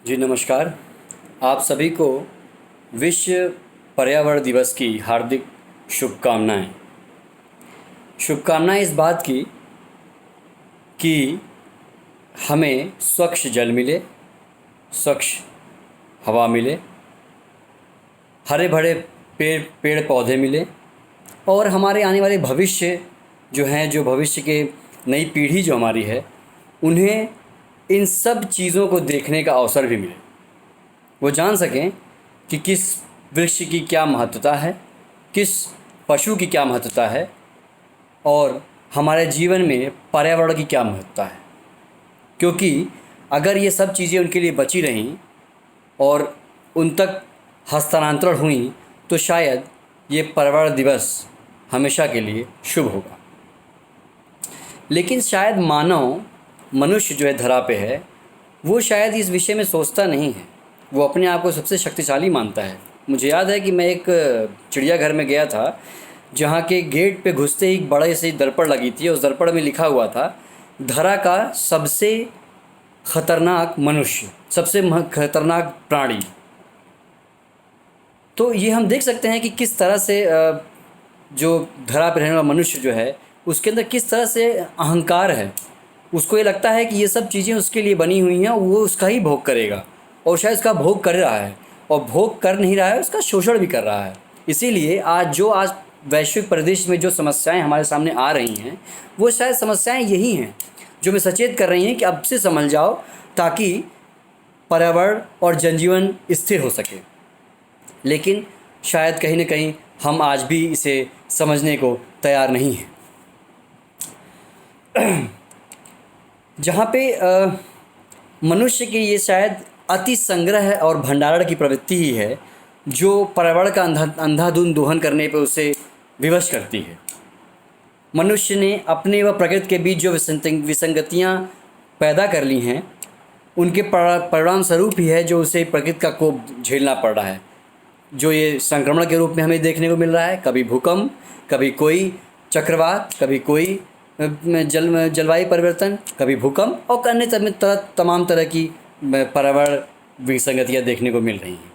जी नमस्कार। आप सभी को विश्व पर्यावरण दिवस की हार्दिक शुभकामनाएं। शुभकामनाएं इस बात की कि हमें स्वच्छ जल मिले, स्वच्छ हवा मिले, हरे भरे पेड़ पेड़ पौधे मिले और हमारे आने वाले भविष्य जो हैं, जो भविष्य के नई पीढ़ी जो हमारी है, उन्हें इन सब चीज़ों को देखने का अवसर भी मिले। वो जान सकें कि किस वृक्ष की क्या महत्वता है, किस पशु की क्या महत्वता है और हमारे जीवन में पर्यावरण की क्या महत्वता है। क्योंकि अगर ये सब चीज़ें उनके लिए बची रहीं और उन तक हस्तांतरण हुई तो शायद ये पर्यावरण दिवस हमेशा के लिए शुभ होगा। लेकिन शायद मनुष्य जो है धरा पे है, वो शायद इस विषय में सोचता नहीं है। वो अपने आप को सबसे शक्तिशाली मानता है। मुझे याद है कि मैं एक चिड़ियाघर में गया था, जहाँ के गेट पे घुसते ही बड़े से दर्पण लगी थी। उस दर्पण में लिखा हुआ था, धरा का सबसे खतरनाक मनुष्य, सबसे खतरनाक प्राणी। तो ये हम देख सकते हैं कि किस तरह से जो धरा पर रहने वाला मनुष्य जो है, उसके अंदर किस तरह से अहंकार है। उसको ये लगता है कि ये सब चीज़ें उसके लिए बनी हुई हैं, वो उसका ही भोग करेगा और शायद उसका भोग कर रहा है, और भोग कर नहीं रहा है, उसका शोषण भी कर रहा है। इसीलिए आज वैश्विक परिदृश्य में जो समस्याएं हमारे सामने आ रही हैं, वो शायद समस्याएं यही हैं जो हमें सचेत कर रही हैं कि अब से संभल जाओ, ताकि पर्यावरण और जनजीवन स्थिर हो सके। लेकिन शायद कहीं ना कहीं हम आज भी इसे समझने को तैयार नहीं हैं। जहाँ पे मनुष्य की ये शायद अति संग्रह और भंडारण की प्रवृत्ति ही है जो पर्यावरण का अंधाधुंध दोहन करने पे उसे विवश करती है। मनुष्य ने अपने व प्रकृति के बीच जो विसंगतियाँ पैदा कर ली हैं, उनके परिणाम स्वरूप ही है जो उसे प्रकृति का कोप झेलना पड़ रहा है, जो ये संक्रमण के रूप में हमें देखने को मिल रहा है। कभी भूकंप, कभी कोई चक्रवात, कभी कोई जलवायु परिवर्तन, कभी भूकंप और अन्य तमाम तरह की पर्यावरण विसंगतियाँ देखने को मिल रही हैं।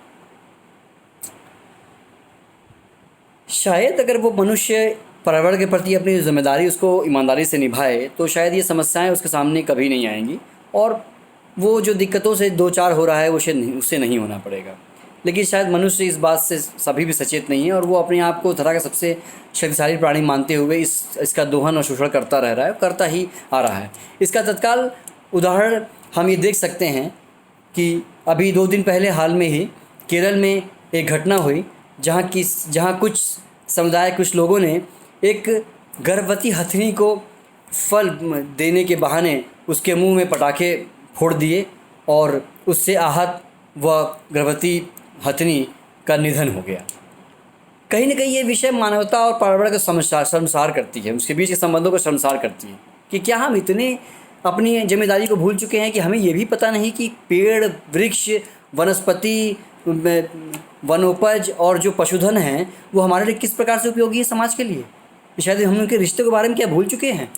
शायद अगर वो मनुष्य पर्यावरण के प्रति अपनी जिम्मेदारी उसको ईमानदारी से निभाए तो शायद ये समस्याएं उसके सामने कभी नहीं आएंगी और वो जो दिक्कतों से दो चार हो रहा है वो शायद उससे नहीं होना पड़ेगा। लेकिन शायद मनुष्य इस बात से सभी भी सचेत नहीं है और वो अपने आप को धरा का सबसे शक्तिशाली प्राणी मानते हुए इसका दोहन और शोषण करता रह रहा है, करता ही आ रहा है। इसका तत्काल उदाहरण हम ये देख सकते हैं कि अभी 2 दिन पहले हाल में ही केरल में एक घटना हुई, जहाँ कुछ समुदाय, कुछ लोगों ने एक गर्भवती हथिनी को फल देने के बहाने उसके मुंह में पटाखे फोड़ दिए और उससे आहत व गर्भवती हथिनी का निधन हो गया। कहीं ना कहीं ये विषय मानवता और पर्यावरण का शर्मसार करती है, उसके बीच के संबंधों को शर्मसार करती है कि क्या हम इतने अपनी जिम्मेदारी को भूल चुके हैं कि हमें ये भी पता नहीं कि पेड़, वृक्ष, वनस्पति, वनोपज और जो पशुधन हैं वो हमारे लिए किस प्रकार से उपयोगी है समाज के लिए। शायद हम उनके रिश्ते के बारे में क्या भूल चुके हैं।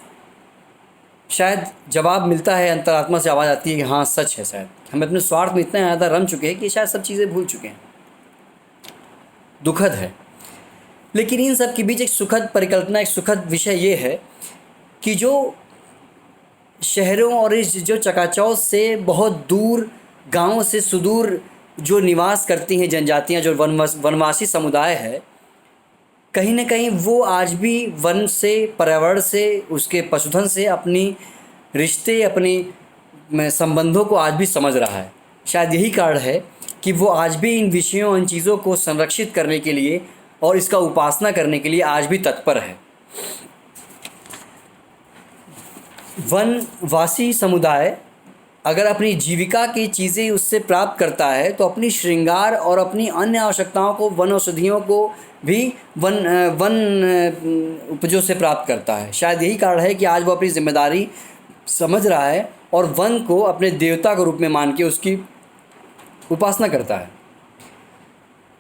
शायद जवाब मिलता है, अंतरात्मा से आवाज़ आती है कि हाँ सच है। शायद हम अपने स्वार्थ में इतना ज़्यादा रम चुके हैं कि शायद सब चीज़ें भूल चुके हैं। दुखद है। लेकिन इन सब के बीच एक सुखद परिकल्पना, एक सुखद विषय ये है कि जो शहरों और इस जो चकाचौंध से बहुत दूर, गाँवों से सुदूर जो निवास करती हैं जनजातियाँ, जो वनवासी समुदाय है, कहीं ना कहीं वो आज भी वन से, पर्यावरण से, उसके पशुधन से अपनी रिश्ते, अपनी संबंधों को आज भी समझ रहा है। शायद यही कारण है कि वो आज भी इन विषयों, इन चीज़ों को संरक्षित करने के लिए और इसका उपासना करने के लिए आज भी तत्पर है। वनवासी समुदाय अगर अपनी जीविका की चीज़ें उससे प्राप्त करता है तो अपनी श्रृंगार और अपनी अन्य आवश्यकताओं को, वन औषधियों को भी वन उपजों से प्राप्त करता है। शायद यही कारण है कि आज वो अपनी जिम्मेदारी समझ रहा है और वन को अपने देवता के रूप में मान के उसकी उपासना करता है।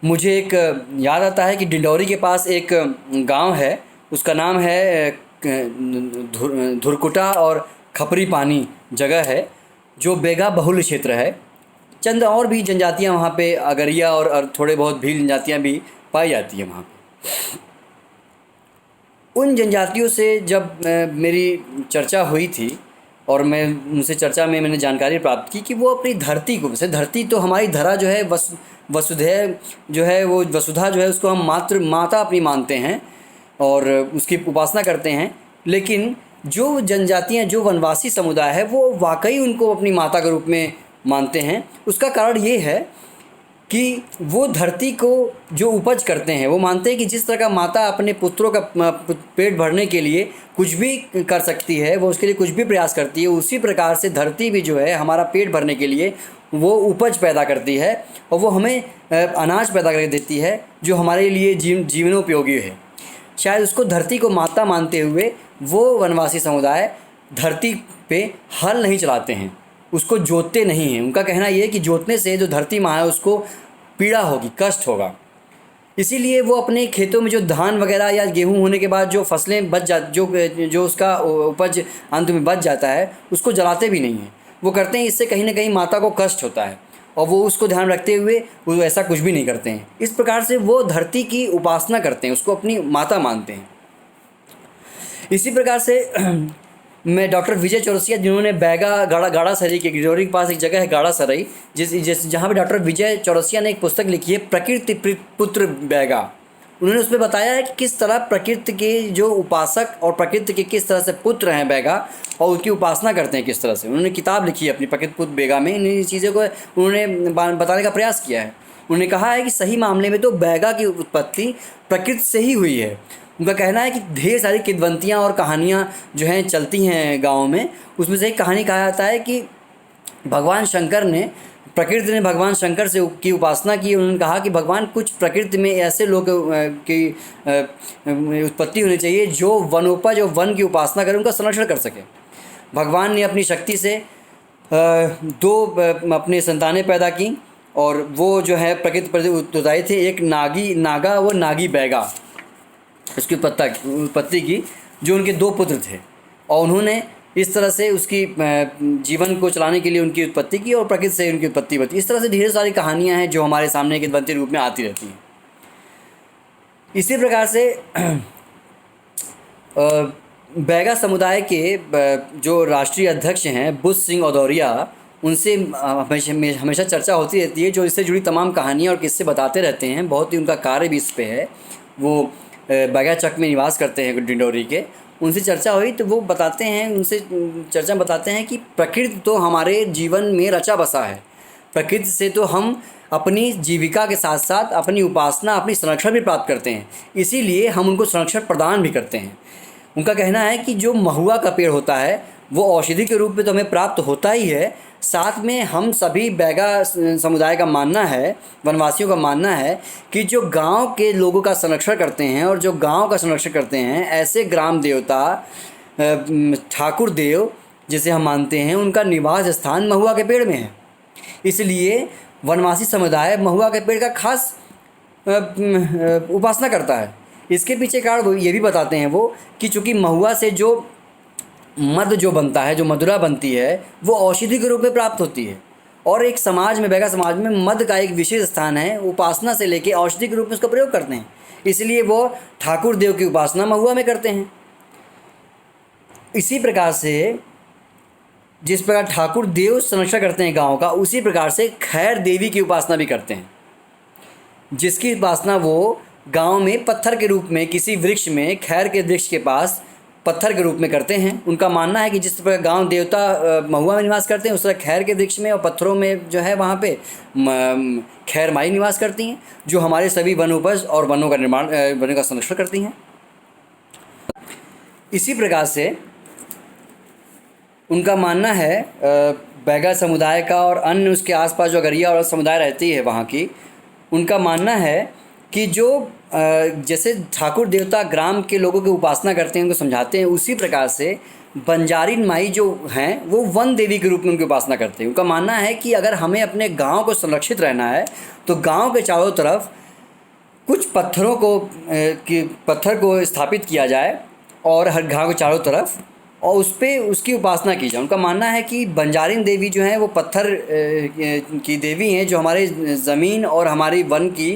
मुझे एक याद आता है कि डिंडौरी के पास एक गांव है, उसका नाम है धुरकुटा और खपरी पानी जगह है, जो बेगा बहुल क्षेत्र है। चंद और भी जनजातियाँ वहाँ पे अगरिया और थोड़े बहुत भील जनजातियाँ भी पाई जाती हैं वहाँ पे। उन जनजातियों से जब मेरी चर्चा हुई थी और मैं उनसे चर्चा में मैंने जानकारी प्राप्त की कि वो अपनी धरती को, वैसे धरती तो हमारी धरा जो है वसुधैव जो है, वो वसुधा जो है उसको हम माता अपनी मानते हैं और उसकी उपासना करते हैं। लेकिन जो जनजातियाँ, जो वनवासी समुदाय है, वो वाकई उनको अपनी माता के रूप में मानते हैं। उसका कारण ये है कि वो धरती को जो उपज करते हैं, वो मानते हैं कि जिस तरह का माता अपने पुत्रों का पेट भरने के लिए कुछ भी कर सकती है, वो उसके लिए कुछ भी प्रयास करती है, उसी प्रकार से धरती भी जो है हमारा पेट भरने के लिए वो उपज पैदा करती है और वो हमें अनाज पैदा करके देती है जो हमारे लिए जीवनोपयोगी है। शायद उसको धरती को माता मानते हुए वो वनवासी समुदाय धरती पे हल नहीं चलाते हैं, उसको जोतते नहीं हैं। उनका कहना ये है कि जोतने से जो धरती माँ है उसको पीड़ा होगी, कष्ट होगा। इसीलिए वो अपने खेतों में जो धान वगैरह या गेहूँ होने के बाद जो फसलें बच जो उसका उपज अंत में बच जाता है, उसको जलाते भी नहीं हैं। वो करते हैं इससे कहीं ना कहीं माता को कष्ट होता है और वो उसको ध्यान रखते हुए वो ऐसा कुछ भी नहीं करते हैं। इस प्रकार से वो धरती की उपासना करते हैं, उसको अपनी माता मानते हैं। इसी प्रकार से मैं डॉक्टर विजय चौरसिया, जिन्होंने बैगा गाड़ासराई के गिरौरी के पास एक जगह है गाड़ासराई, जहाँ पे डॉक्टर विजय चौरसिया ने एक पुस्तक लिखी है प्रकृति पुत्र बैगा। उन्होंने उसमें बताया है कि किस तरह प्रकृति के जो उपासक और प्रकृति के किस तरह से पुत्र हैं बैगा और उनकी उपासना करते हैं किस तरह से। उन्होंने किताब लिखी है अपनी प्रकृति पुत्र बैगा में, इन चीज़ों को उन्होंने बताने का प्रयास किया है। उन्होंने कहा है कि सही मामले में तो बैगा की उत्पत्ति प्रकृति से ही हुई है। उनका कहना है कि ढेर सारी किंवदंतियाँ और कहानियाँ जो हैं चलती हैं गाँव में, उसमें से एक कहानी कहा जाता है कि भगवान शंकर ने, प्रकृति ने भगवान शंकर से की उपासना की। उन्होंने कहा कि भगवान कुछ प्रकृति में ऐसे लोग की उत्पत्ति होनी चाहिए जो वनोपज और वन की उपासना करें, उनका संरक्षण कर सके। भगवान ने अपनी शक्ति से दो अपने संतानें पैदा की और वो जो है प्रकृति पर उत्तरदायी थे। एक नागा व नागी बैगा, उसकी उत्पत्ति की, जो उनके दो पुत्र थे और उन्होंने इस तरह से उसकी जीवन को चलाने के लिए उनकी उत्पत्ति की और प्रकृति से उनकी उत्पत्ति होती। इस तरह से ढेर सारी कहानियाँ हैं जो हमारे सामने किंवदंती रूप में आती रहती हैं। इसी प्रकार से बैगा समुदाय के जो राष्ट्रीय अध्यक्ष हैं बुद्ध सिंह औदौरिया, उनसे हमेशा चर्चा होती रहती है, जो इससे जुड़ी तमाम कहानियाँ और किस्से बताते रहते हैं। बहुत ही उनका कार्य भी इस पे है। वो बैगाचक में निवास करते हैं डिंडोरी के। उनसे चर्चा हुई तो वो बताते हैं, उनसे चर्चा बताते हैं कि प्रकृति तो हमारे जीवन में रचा बसा है। प्रकृति से तो हम अपनी जीविका के साथ साथ अपनी उपासना, अपनी संरक्षण भी प्राप्त करते हैं, इसीलिए हम उनको संरक्षण प्रदान भी करते हैं। उनका कहना है कि जो महुआ का पेड़ होता है वो औषधि के रूप में तो हमें प्राप्त होता ही है, साथ में हम सभी बैगा समुदाय का मानना है, वनवासियों का मानना है कि जो गांव के लोगों का संरक्षण करते हैं और जो गांव का संरक्षण करते हैं, ऐसे ग्राम देवता ठाकुर देव जिसे हम मानते हैं, उनका निवास स्थान महुआ के पेड़ में है। इसलिए वनवासी समुदाय महुआ के पेड़ का खास उपासना करता है। इसके पीछे कारण वो ये भी बताते हैं वो कि चूँकि महुआ से जो मध जो बनता है, जो मधुरा बनती है, वो औषधि के रूप में प्राप्त होती है और एक समाज में, बैगा समाज में मध का एक विशेष स्थान है। उपासना से लेके औषधि के रूप में उसका प्रयोग करते हैं, इसलिए वो ठाकुर देव की उपासना महुआ में करते हैं। इसी प्रकार से जिस प्रकार ठाकुर देव संरक्षण करते हैं गाँव का, उसी प्रकार से खैर देवी की उपासना भी करते हैं, जिसकी उपासना वो गाँव में पत्थर के रूप में किसी वृक्ष में, खैर के वृक्ष के पास पत्थर के रूप में करते हैं। उनका मानना है कि जिस प्रकार गांव देवता महुआ में निवास करते हैं, उस तरह खैर के वृक्ष में और पत्थरों में जो है वहाँ पे खैर माई निवास करती हैं, जो हमारे सभी वन उपज और वनों का निर्माण, वनों का संरक्षण करती हैं। इसी प्रकार से उनका मानना है बैगा समुदाय का और अन्य उसके आसपास जो अगरिया और समुदाय रहती है वहाँ की, उनका मानना है कि जो जैसे ठाकुर देवता ग्राम के लोगों की उपासना करते हैं, उनको समझाते हैं, उसी प्रकार से बंजारिन माई जो हैं वो वन देवी के रूप में उनकी उपासना करते हैं। उनका मानना है कि अगर हमें अपने गांव को संरक्षित रहना है तो गांव के चारों तरफ कुछ पत्थर को स्थापित किया जाए और हर गांव के चारों तरफ और उस पे उसकी उपासना की जाए। उनका मानना है कि बंजारिन देवी जो हैं वो पत्थर की देवी हैं, जो हमारे ज़मीन और हमारी वन की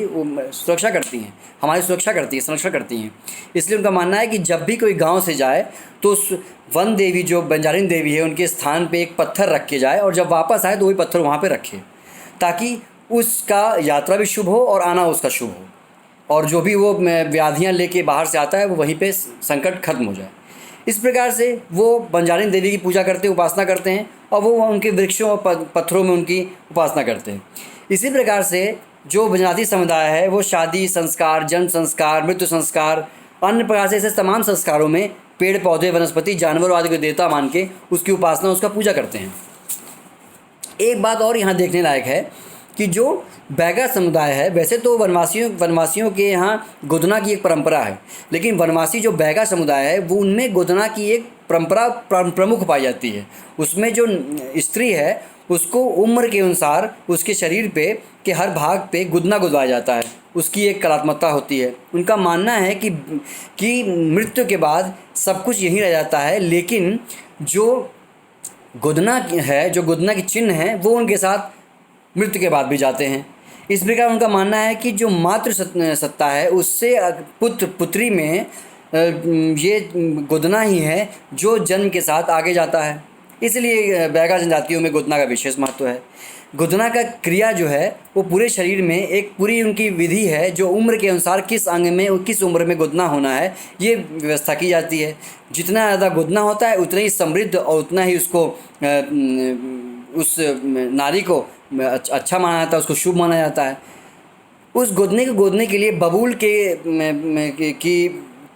सुरक्षा करती हैं, हमारी सुरक्षा करती हैं, संरक्षण करती हैं। इसलिए उनका मानना है कि जब भी कोई गांव से जाए तो उस वन देवी जो बंजारिन देवी है उनके स्थान पे एक पत्थर रख के जाए, और जब वापस आए तो वही पत्थर वहाँ पे रखे, ताकि उसका यात्रा भी शुभ हो और आना उसका शुभ हो, और जो भी वो व्याधियाँ लेके बाहर से आता है वो वहीं पे संकट खत्म हो जाए। इस प्रकार से वो बंजारिन देवी की पूजा करते हैं, उपासना करते हैं, और वो उनके वृक्षों और पत्थरों में उनकी उपासना करते हैं। इसी प्रकार से जो जनजाति समुदाय है वो शादी संस्कार, जन्म संस्कार, मृत्यु संस्कार, अन्य प्रकार से ऐसे तमाम संस्कारों में पेड़ पौधे, वनस्पति, जानवरों आदि को देवता मान के उसकी उपासना, उसका पूजा करते हैं। एक बात और यहाँ देखने लायक है कि जो बैगा समुदाय है, वैसे तो वनवासियों के यहाँ गोदना की एक परंपरा है, लेकिन वनवासी जो बैगा समुदाय है वो उनमें गोदना की एक परंपरा प्रमुख पाई जाती है। उसमें जो स्त्री है उसको उम्र के अनुसार उसके शरीर पे के हर भाग पे गुदना गुदवाया जाता है, उसकी एक कलात्मकता होती है। उनका मानना है कि मृत्यु के बाद सब कुछ यहीं रह जाता है, लेकिन जो गुदना है, जो गुदना के चिन्ह हैं वो उनके साथ मृत्यु के बाद भी जाते हैं। इस प्रकार उनका मानना है कि जो मातृ सत्ता है उससे पुत्र पुत्री में ये गोदना ही है जो जन्म के साथ आगे जाता है। इसलिए बैगा जनजातियों में गोदना का विशेष महत्व है। गोदना का क्रिया जो है वो पूरे शरीर में एक पूरी उनकी विधि है, जो उम्र के अनुसार किस अंग में और किस उम्र में गोदना होना है ये व्यवस्था की जाती है। जितना ज़्यादा गोदना होता है उतना ही समृद्ध और उतना ही उसको उस नारी को अच्छा माना जाता है, उसको शुभ माना जाता है। उस गोदने के लिए बबूल की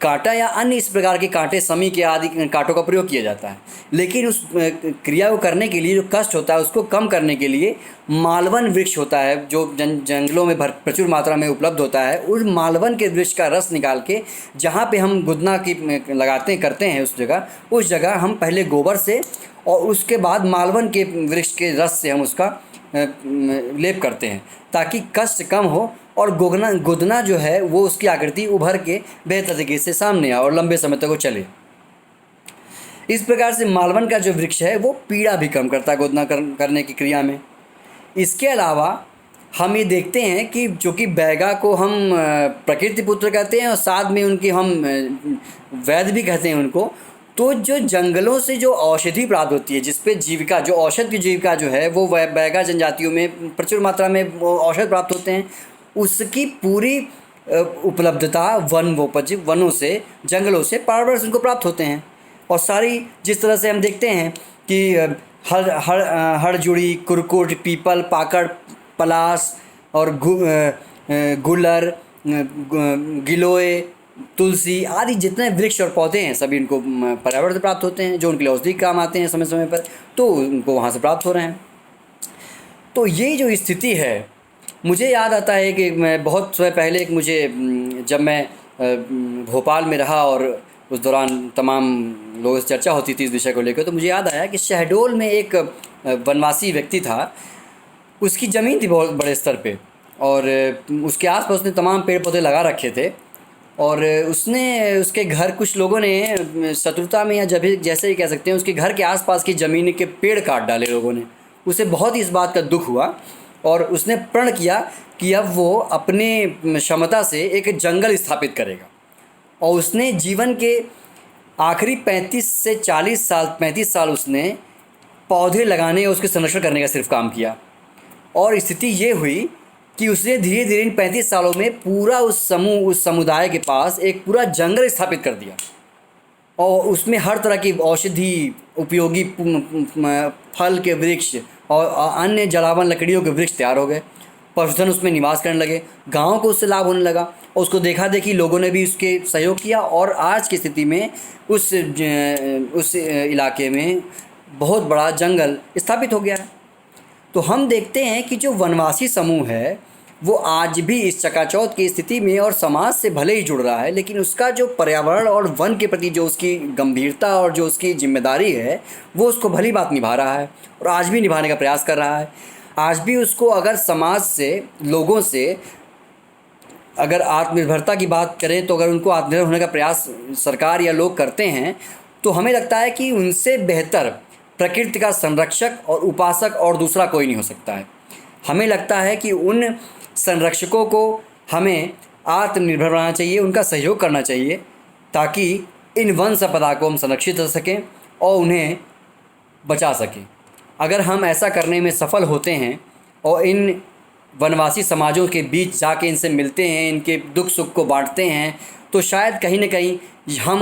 कांटा या अन्य इस प्रकार के कांटे, समी के आदि कांटों का प्रयोग किया जाता है। लेकिन उस क्रिया को करने के लिए जो कष्ट होता है उसको कम करने के लिए मालवन वृक्ष होता है, जो जंगलों में प्रचुर मात्रा में उपलब्ध होता है। उस मालवन के वृक्ष का रस निकाल के जहाँ पे हम गुदना की करते हैं उस जगह हम पहले गोबर से और उसके बाद मालवन के वृक्ष के रस से हम उसका लेप करते हैं, ताकि कष्ट कम हो और गोदना जो है वो उसकी आकृति उभर के बेहतर तरीके से सामने आए और लंबे समय तक वो चले। इस प्रकार से मालवन का जो वृक्ष है वो पीड़ा भी कम करता है गोदना करने की क्रिया में। इसके अलावा हम ये देखते हैं कि जो कि बैगा को हम प्रकृति पुत्र कहते हैं और साथ में उनकी हम वैद्य भी कहते हैं उनको। तो जो जंगलों से जो औषधि प्राप्त होती है, जिस पे जीविका, जो औषध की जीविका जो है वो बैगा जनजातियों में प्रचुर मात्रा में औषध प्राप्त होते हैं, उसकी पूरी उपलब्धता वनों से, जंगलों से परावर्ष उनको प्राप्त होते हैं। और सारी जिस तरह से हम देखते हैं कि हड़जुड़ी, कुरकुट, पीपल, पाकड़, पलास और गुलर, गिलोय, तुलसी आदि जितने वृक्ष और पौधे हैं सभी इनको पर्यावरण से प्राप्त होते हैं, जो उनके लिए औषधि काम आते हैं समय समय पर, तो उनको वहाँ से प्राप्त हो रहे हैं। तो ये जो स्थिति है, मुझे याद आता है कि मैं बहुत समय पहले जब मैं भोपाल में रहा और उस दौरान तमाम लोगों से चर्चा होती थी इस विषय को लेकर, तो मुझे याद आया कि शहडोल में एक वनवासी व्यक्ति था। उसकी ज़मीन थी बहुत बड़े स्तर पे और उसके आसपास उसने तमाम पेड़ पौधे लगा रखे थे, और उसके घर कुछ लोगों ने शत्रुता में या जैसे ही कह सकते हैं उसके घर के आसपास की ज़मीन के पेड़ काट डाले लोगों ने। उसे बहुत ही इस बात का दुख हुआ और उसने प्रण किया कि अब वो अपने क्षमता से एक जंगल स्थापित करेगा। और उसने जीवन के आखिरी 35 से 35 साल उसने पौधे लगाने और उसके संरक्षण करने का सिर्फ काम किया। और स्थिति ये हुई कि उसने धीरे धीरे इन 35 सालों में पूरा उस समुदाय के पास एक पूरा जंगल स्थापित कर दिया, और उसमें हर तरह की औषधि, उपयोगी फल के वृक्ष और अन्य जलावन लकड़ियों के वृक्ष तैयार हो गए। पशुधन उसमें निवास करने लगे, गाँव को उससे लाभ होने लगा, और उसको देखा देखी लोगों ने भी उसके सहयोग किया, और आज की स्थिति में उस इलाके में बहुत बड़ा जंगल स्थापित हो गया है। तो हम देखते हैं कि जो वनवासी समूह है वो आज भी इस चकाचौंध की स्थिति में और समाज से भले ही जुड़ रहा है, लेकिन उसका जो पर्यावरण और वन के प्रति जो उसकी गंभीरता और जो उसकी जिम्मेदारी है वो उसको भली बात निभा रहा है और आज भी निभाने का प्रयास कर रहा है। आज भी उसको अगर समाज से, लोगों से अगर आत्मनिर्भरता की बात करें तो अगर उनको आत्मनिर्भर होने का प्रयास सरकार या लोग करते हैं तो हमें लगता है कि उनसे बेहतर प्रकृति का संरक्षक और उपासक और दूसरा कोई नहीं हो सकता है। हमें लगता है कि उन संरक्षकों को हमें आत्मनिर्भर बनाना चाहिए, उनका सहयोग करना चाहिए, ताकि इन वन संपदा को हम संरक्षित कर सकें और उन्हें बचा सकें। अगर हम ऐसा करने में सफल होते हैं और इन वनवासी समाजों के बीच जाके इनसे मिलते हैं, इनके दुख सुख को बांटते हैं, तो शायद कहीं न कहीं हम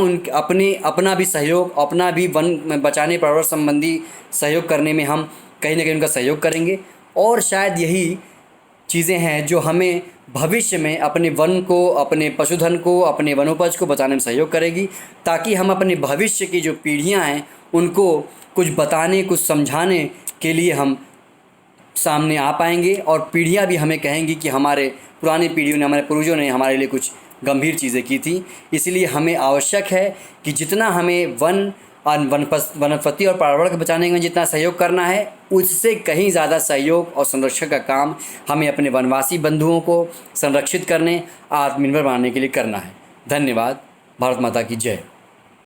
अपना भी सहयोग, अपना भी वन बचाने पर्यावरण संबंधी सहयोग करने में हम कहीं न कहीं उनका सहयोग करेंगे। और शायद यही चीज़ें हैं जो हमें भविष्य में अपने वन को, अपने पशुधन को, अपने वनोपज को बचाने में सहयोग करेगी, ताकि हम अपने भविष्य की जो पीढ़ियां हैं उनको कुछ बताने, कुछ समझाने के लिए हम सामने आ पाएंगे। और पीढ़ियां भी हमें कहेंगी कि हमारे पुरानी पीढ़ियों ने, हमारे पूर्वजों ने हमारे लिए कुछ गंभीर चीज़ें की थी। इसलिए हमें आवश्यक है कि जितना हमें वनस्पति और पर्यावरण को बचाने में जितना सहयोग करना है, उससे कहीं ज़्यादा सहयोग और संरक्षण का काम हमें अपने वनवासी बंधुओं को संरक्षित करने, आत्मनिर्भर बनाने के लिए करना है। धन्यवाद। भारत माता की जय।